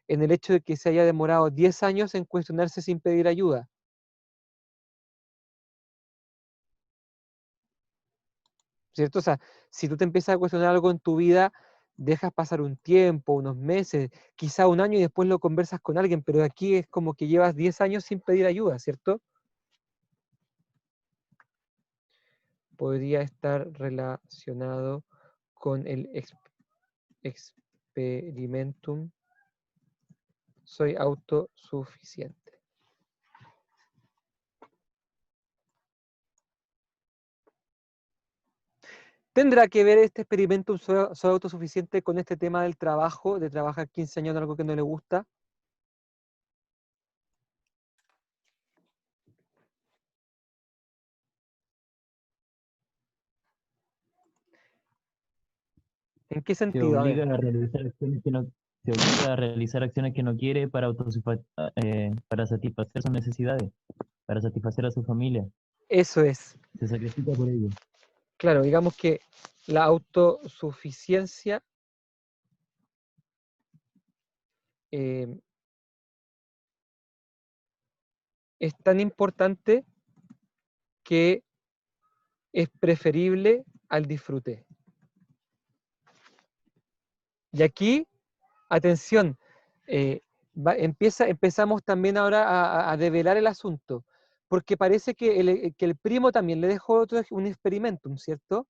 en el hecho de que se haya demorado 10 años en cuestionarse sin pedir ayuda. ¿Cierto? O sea, si tú te empiezas a cuestionar algo en tu vida, dejas pasar un tiempo, unos meses, quizá un año y después lo conversas con alguien, pero aquí es como que llevas 10 años sin pedir ayuda, ¿cierto? Podría estar relacionado con el experimentum. Soy autosuficiente. ¿Tendrá que ver este experimento soy autosuficiente con este tema del trabajo, de trabajar 15 años en algo que no le gusta? ¿En qué Se sentido? A obliga ver, a realizar acciones que no, se obliga a realizar acciones que no quiere para satisfacer sus necesidades, para satisfacer a su familia. eso es. Se sacrifica por ello. Claro, digamos que la autosuficiencia eh, es tan importante que es preferible al disfrute. Y aquí, atención, empezamos también ahora a develar el asunto, porque parece que el primo también le dejó un experimentum, ¿cierto?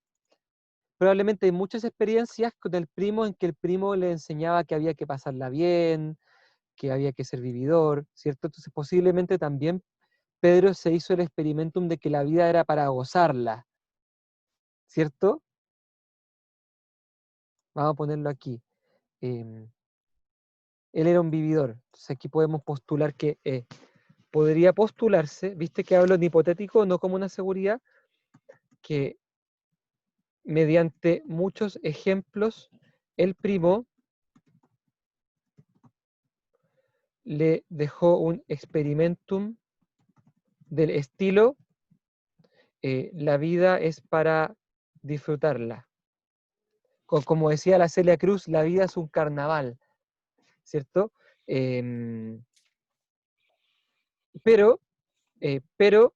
Probablemente hay muchas experiencias con el primo en que el primo le enseñaba que había que pasarla bien, que había que ser vividor, ¿cierto? Entonces posiblemente también Pedro se hizo el experimentum de que la vida era para gozarla, ¿cierto? Vamos a ponerlo aquí. Él era un vividor. Entonces aquí podemos postular que podría postularse, viste que hablo en hipotético, no como una seguridad, que mediante muchos ejemplos el primo le dejó un experimentum del estilo, la vida es para disfrutarla. Como decía la Celia Cruz, la vida es un carnaval, ¿cierto? Em, pero, pero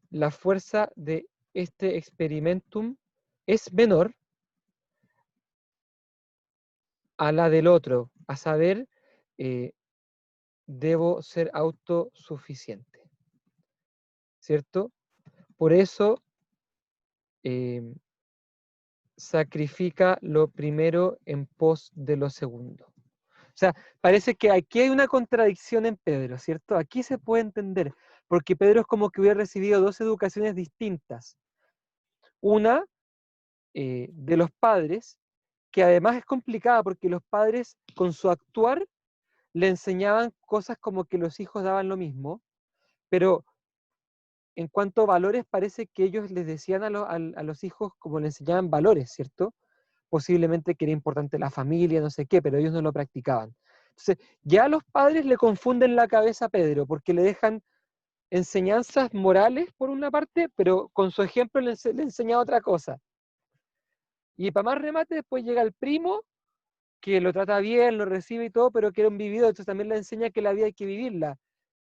la fuerza de este experimentum es menor a la del otro, a saber, eh, debo ser autosuficiente, ¿cierto? Por eso sacrifica lo primero en pos de lo segundo. sea, parece que aquí hay una contradicción en Pedro, ¿cierto? Aquí se puede entender, porque Pedro es como que hubiera recibido dos educaciones distintas. Una de los padres, que además es complicada porque los padres con su actuar le enseñaban cosas como que los hijos daban lo mismo, pero en cuanto a valores parece que ellos les decían a los hijos como le enseñaban valores, ¿cierto? Posiblemente que era importante la familia, no sé qué, pero ellos no lo practicaban. Entonces, ya los padres le confunden la cabeza a Pedro porque le dejan enseñanzas morales por una parte, pero con su ejemplo le enseña otra cosa. Y para más remate, después llega el primo, que lo trata bien, lo recibe y todo, pero que era un vividor, entonces también le enseña que la vida hay que vivirla.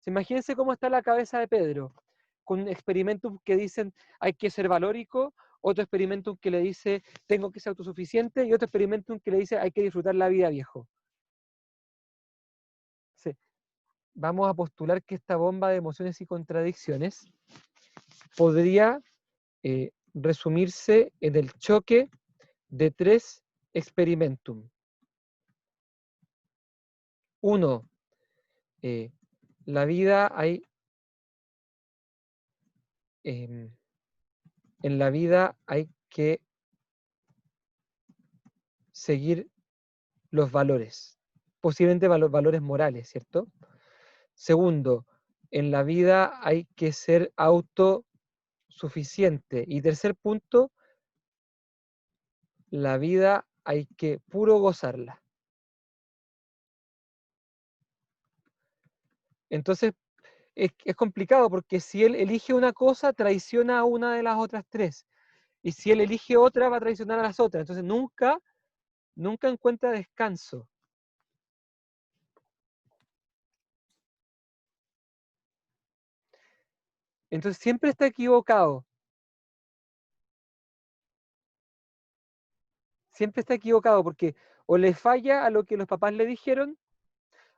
Imagínense cómo está la cabeza de Pedro, con experimentos que dicen hay que ser valórico, otro experimento que le dice tengo que ser autosuficiente, y otro experimento que le dice hay que disfrutar la vida, viejo. Sí. Vamos a postular que esta bomba de emociones y contradicciones podría resumirse en el choque de tres experimentum. Uno, la vida hay, en la vida hay que seguir los valores, posiblemente valores morales, ¿cierto? Segundo, en la vida hay que ser autosuficiente. Y tercer punto, la vida hay que puro gozarla. Entonces, es complicado porque si él elige una cosa, traiciona a una de las otras tres. Y si él elige otra, va a traicionar a las otras. Entonces, nunca encuentra descanso. Entonces, siempre está equivocado. Siempre está equivocado porque o le falla a lo que los papás le dijeron,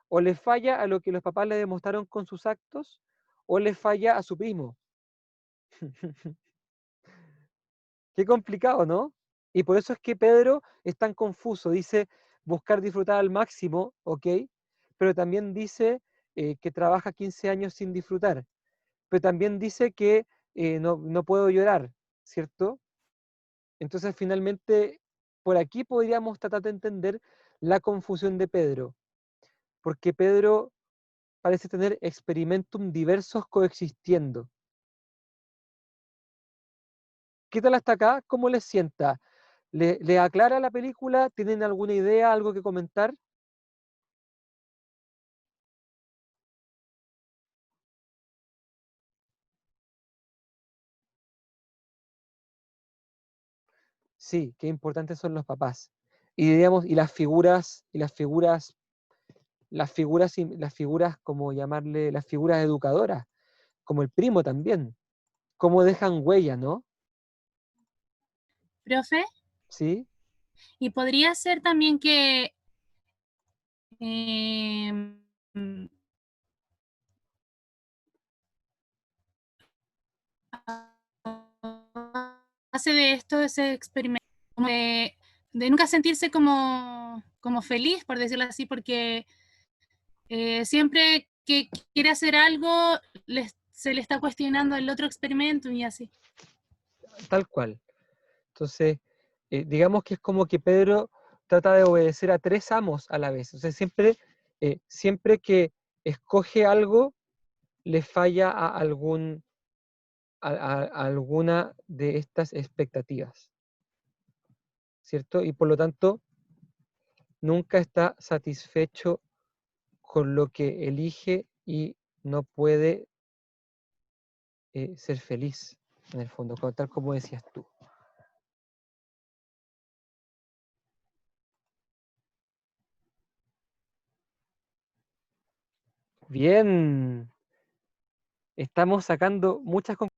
o le falla a lo que los papás le demostraron con sus actos, o le falla a su primo. Qué complicado, ¿no? Y por eso es que Pedro es tan confuso. Dice buscar disfrutar al máximo, ¿ok? Pero también dice que trabaja 15 años sin disfrutar. Pero también dice que no puedo llorar, ¿cierto? Entonces, finalmente, por aquí podríamos tratar de entender la confusión de Pedro, porque Pedro parece tener experimentum diversos coexistiendo. ¿Qué tal hasta acá? ¿Cómo les sienta? ¿Le aclara la película? ¿Tienen alguna idea, algo que comentar? Sí, qué importantes son los papás. Y digamos, y las figuras, como llamarle, las figuras educadoras, como el primo también. Cómo dejan huella, ¿no? Profe, Sí. y podría ser también que eh, hace de esto ese experimento de nunca sentirse como feliz, por decirlo así, porque siempre que quiere hacer algo se le está cuestionando el otro experimento y así. Tal cual. Entonces, digamos que es como que Pedro trata de obedecer a tres amos a la vez. O sea, siempre que escoge algo, le falla a alguna de estas expectativas, ¿cierto? Y por lo tanto, nunca está satisfecho con lo que elige y no puede ser feliz, en el fondo, tal como decías tú. Bien, estamos sacando muchas conclusiones.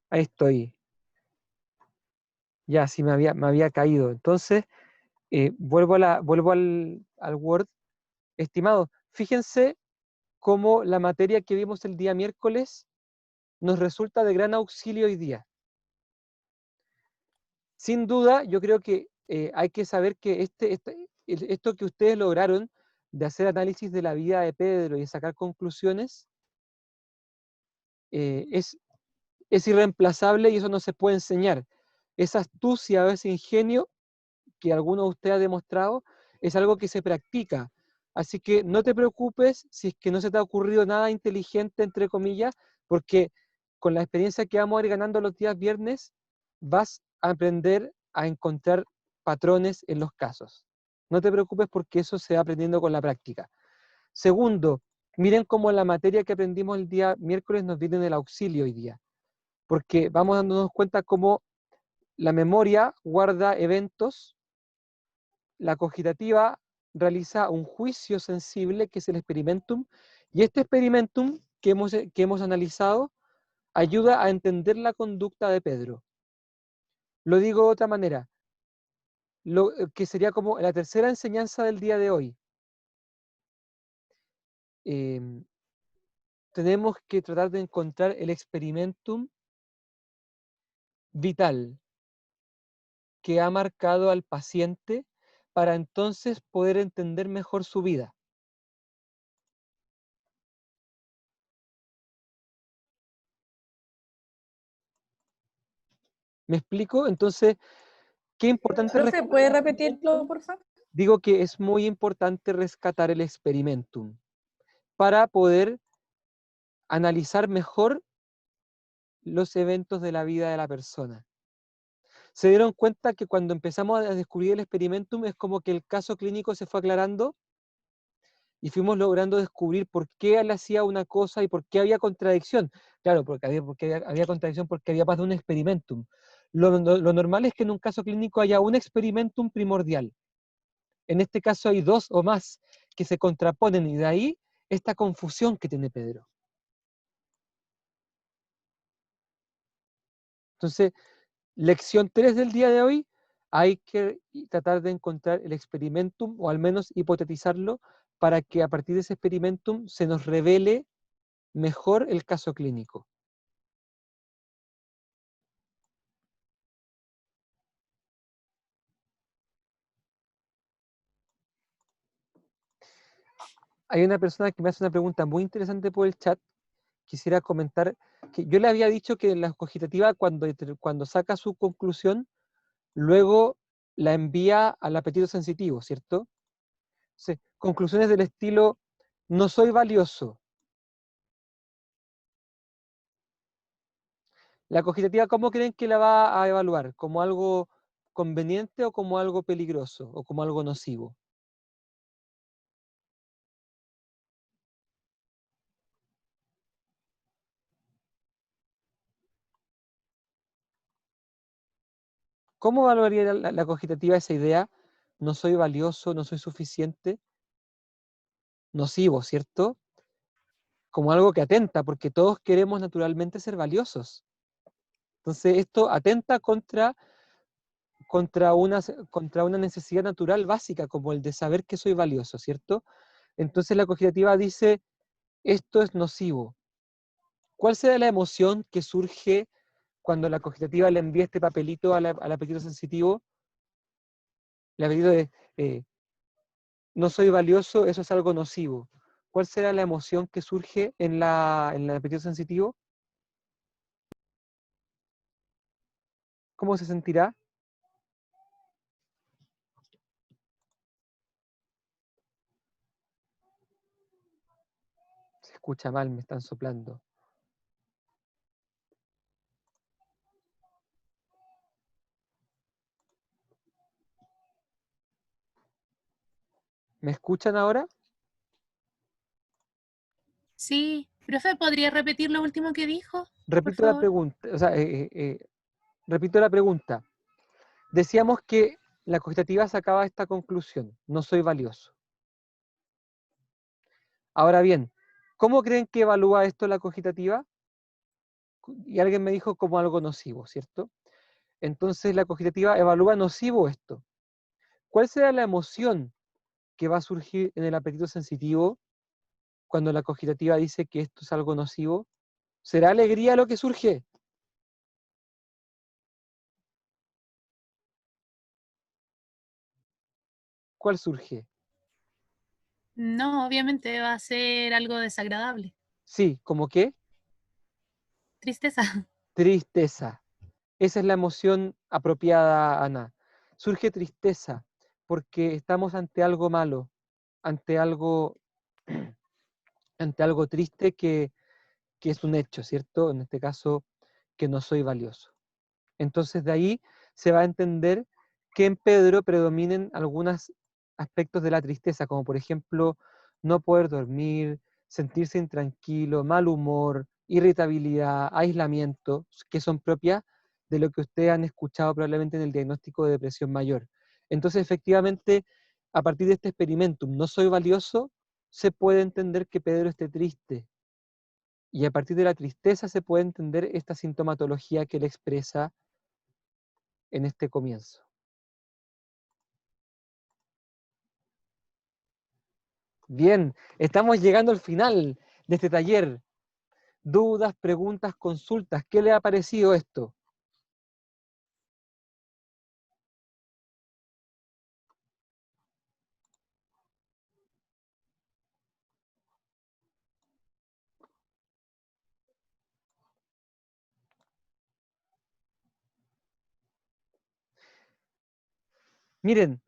Ahí estoy. Ya, sí me había caído. Entonces, vuelvo al Word. Estimado, fíjense cómo la materia que vimos el día miércoles nos resulta de gran auxilio hoy día. Sin duda, yo creo que hay que saber que esto que ustedes lograron de hacer análisis de la vida de Pedro y de sacar conclusiones, es irreemplazable y eso no se puede enseñar. Esa astucia o ese ingenio que alguno de ustedes ha demostrado es algo que se practica. Así que no te preocupes si es que no se te ha ocurrido nada inteligente, entre comillas, porque con la experiencia que vamos a ir ganando los días viernes, vas a aprender a encontrar patrones en los casos. No te preocupes porque eso se va aprendiendo con la práctica. Segundo, miren cómo la materia que aprendimos el día miércoles nos viene en el auxilio hoy día, porque vamos dándonos cuenta cómo la memoria guarda eventos, la cogitativa realiza un juicio sensible que es el experimentum, y este experimentum que hemos analizado ayuda a entender la conducta de Pedro. Lo digo de otra manera, que sería como la tercera enseñanza del día de hoy. Tenemos que tratar de encontrar el experimentum vital que ha marcado al paciente para entonces poder entender mejor su vida. ¿Me explico? Entonces, qué importante... Profe, ¿puede repetirlo, por favor? Digo que es muy importante rescatar el experimentum para poder analizar mejor los eventos de la vida de la persona. ¿Se dieron cuenta que cuando empezamos a descubrir el experimentum es como que el caso clínico se fue aclarando y fuimos logrando descubrir por qué él hacía una cosa y por qué había contradicción? Claro, porque había contradicción porque había más de un experimentum. Lo normal es que en un caso clínico haya un experimentum primordial. En este caso hay dos o más que se contraponen y de ahí esta confusión que tiene Pedro. Entonces, lección 3 del día de hoy, hay que tratar de encontrar el experimentum o al menos hipotetizarlo para que a partir de ese experimentum se nos revele mejor el caso clínico. Hay una persona que me hace una pregunta muy interesante por el chat. Quisiera comentar que yo le había dicho que la cogitativa cuando saca su conclusión, luego la envía al apetito sensitivo, ¿cierto? Sí, conclusiones del estilo, no soy valioso. La cogitativa, ¿cómo creen que la va a evaluar? ¿Como algo conveniente o como algo peligroso o como algo nocivo? ¿Cómo evaluaría la cogitativa esa idea? No soy valioso, no soy suficiente. Nocivo, ¿cierto? Como algo que atenta, porque todos queremos naturalmente ser valiosos. Entonces esto atenta contra una necesidad natural básica, como el de saber que soy valioso, ¿cierto? Entonces la cogitativa dice, esto es nocivo. ¿Cuál será la emoción que surge cuando la cogitativa le envía este papelito al apetito sensitivo? El apetito de, no soy valioso, eso es algo nocivo. ¿Cuál será la emoción que surge en el apetito sensitivo? ¿Cómo se sentirá? Se escucha mal, me están soplando. ¿Me escuchan ahora? Sí, profe, ¿podría repetir lo último que dijo? Repito la favor. pregunta, repito la pregunta. Decíamos que la cogitativa sacaba esta conclusión, no soy valioso. Ahora bien, ¿cómo creen que evalúa esto la cogitativa? Y alguien me dijo como algo nocivo, ¿cierto? Entonces la cogitativa evalúa nocivo esto. ¿Cuál será la emoción que va a surgir en el apetito sensitivo cuando la cogitativa dice que esto es algo nocivo? ¿Será alegría lo que surge? ¿Cuál surge? No, obviamente va a ser algo desagradable. Sí, ¿cómo qué? Tristeza. Tristeza. Esa es la emoción apropiada, Ana. Surge tristeza porque estamos ante algo malo, ante algo, ante algo triste que es un hecho, ¿cierto? En este caso, que no soy valioso. Entonces de ahí se va a entender que en Pedro predominen algunos aspectos de la tristeza, como por ejemplo no poder dormir, sentirse intranquilo, mal humor, irritabilidad, aislamiento, que son propias de lo que ustedes han escuchado probablemente en el diagnóstico de depresión mayor. Entonces efectivamente, a partir de este experimentum, no soy valioso, se puede entender que Pedro esté triste. Y a partir de la tristeza se puede entender esta sintomatología que él expresa en este comienzo. Bien, estamos llegando al final de este taller. Dudas, preguntas, consultas. ¿Qué le ha parecido esto? Miren,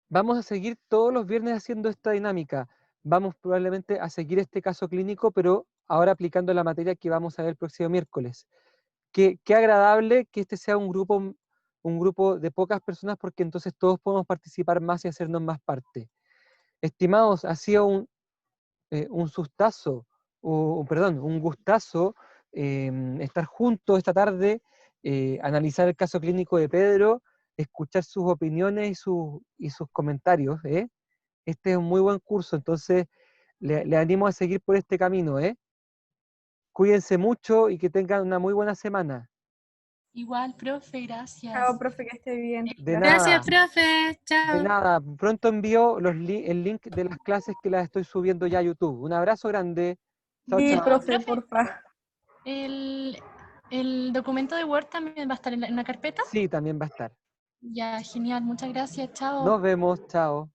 vamos a seguir todos los viernes haciendo esta dinámica. Vamos probablemente a seguir este caso clínico, pero ahora aplicando la materia que vamos a ver el próximo miércoles. Qué agradable que este sea un grupo de pocas personas, porque entonces todos podemos participar más y hacernos más parte. Estimados, ha sido un sustazo, perdón, un gustazo estar juntos esta tarde, analizar el caso clínico de Pedro, escuchar sus opiniones y sus comentarios. Este es un muy buen curso, entonces le animo a seguir por este camino. Cuídense mucho y que tengan una muy buena semana. Igual, profe, gracias. Chao, profe, que esté bien. De Gracias, nada, profe. de Chao. nada. Pronto envío el link de las clases que las estoy subiendo ya a YouTube. Un abrazo grande. Chao, Sí, chao. profe, Profe. porfa. El documento de Word también va a estar en una carpeta. Sí, también va a estar. Ya, genial, muchas gracias, chao. Nos vemos, chao.